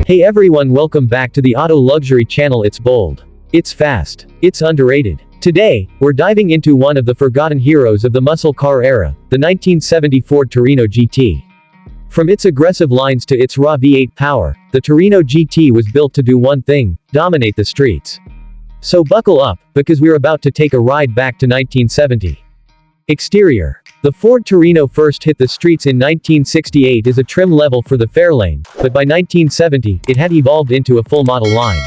Hey everyone, welcome back to the Auto Luxury channel. It's bold. It's fast. It's underrated. Today, we're diving into one of the forgotten heroes of the muscle car era, the 1970 Ford Torino GT. From its aggressive lines to its raw V8 power, the Torino GT was built to do one thing: dominate the streets. So buckle up, because we're about to take a ride back to 1970. Exterior. The Ford Torino first hit the streets in 1968 as a trim level for the Fairlane, but by 1970, it had evolved into a full model line.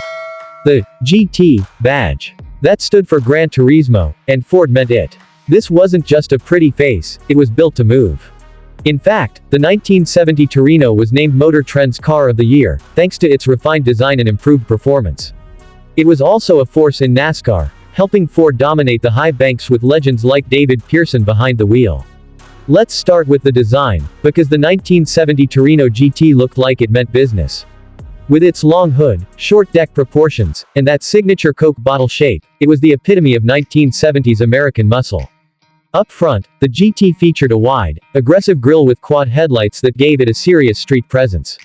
The GT badge. That stood for Gran Turismo, and Ford meant it. This wasn't just a pretty face, it was built to move. In fact, the 1970 Torino was named Motor Trend's Car of the Year, thanks to its refined design and improved performance. It was also a force in NASCAR, helping Ford dominate the high banks with legends like David Pearson behind the wheel. Let's start with the design, because the 1970 Torino GT looked like it meant business. With its long hood, short deck proportions, and that signature Coke bottle shape, it was the epitome of 1970s American muscle. Up front, the GT featured a wide, aggressive grille with quad headlights that gave it a serious street presence.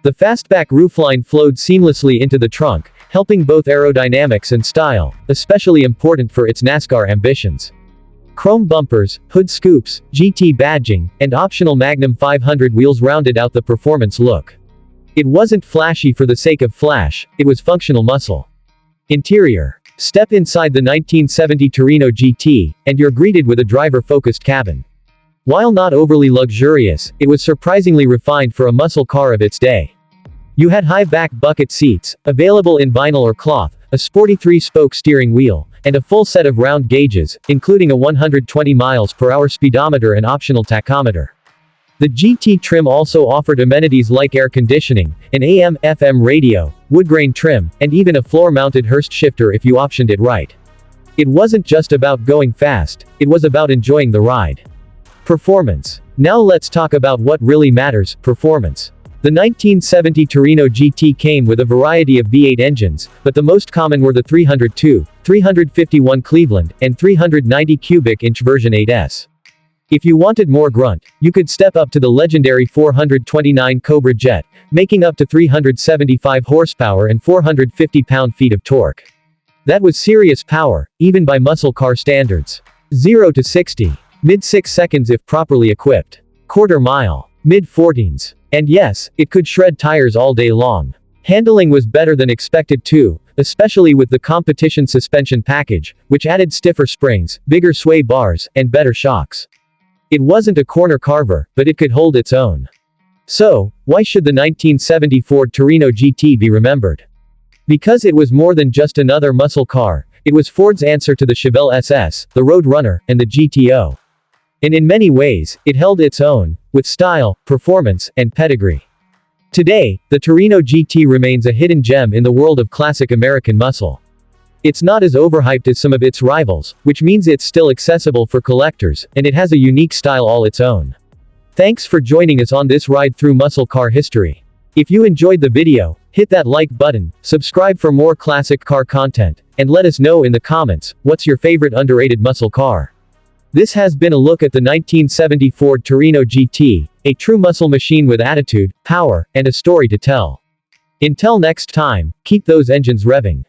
The Fastback roofline flowed seamlessly into the trunk, helping both aerodynamics and style, especially important for its NASCAR ambitions. Chrome bumpers, hood scoops, GT badging, and optional Magnum 500 wheels rounded out the performance look. It wasn't flashy for the sake of flash, it was functional muscle. Interior. Step inside the 1970 Torino GT, and you're greeted with a driver-focused cabin. While not overly luxurious, it was surprisingly refined for a muscle car of its day. You had high-back bucket seats, available in vinyl or cloth, a sporty 3-spoke steering wheel, and a full set of round gauges, including a 120 mph speedometer and optional tachometer. The GT trim also offered amenities like air conditioning, an AM/FM radio, wood grain trim, and even a floor-mounted Hurst shifter if you optioned it right. It wasn't just about going fast, it was about enjoying the ride. Performance. Now let's talk about what really matters: performance. The 1970 Torino GT came with a variety of V8 engines, but the most common were the 302, 351 Cleveland, and 390 cubic inch version 8S. If you wanted more grunt, you could step up to the legendary 429 Cobra Jet, making up to 375 horsepower and 450 pound-feet of torque. That was serious power, even by muscle car standards. 0 to 60. Mid-6 seconds if properly equipped. Quarter mile. Mid-14s. And yes, it could shred tires all day long. Handling was better than expected too, especially with the competition suspension package, which added stiffer springs, bigger sway bars, and better shocks. It wasn't a corner carver, but it could hold its own. So, why should the 1970 Ford Torino GT be remembered? Because it was more than just another muscle car, it was Ford's answer to the Chevelle SS, the Road Runner, and the GTO. And in many ways, it held its own, with style, performance, and pedigree. Today, the Torino GT remains a hidden gem in the world of classic American muscle. It's not as overhyped as some of its rivals, which means it's still accessible for collectors, and it has a unique style all its own. Thanks for joining us on this ride through muscle car history. If you enjoyed the video, hit that like button, subscribe for more classic car content, and let us know in the comments, what's your favorite underrated muscle car? This has been a look at the 1970 Ford Torino GT, a true muscle machine with attitude, power, and a story to tell. Until next time, keep those engines revving.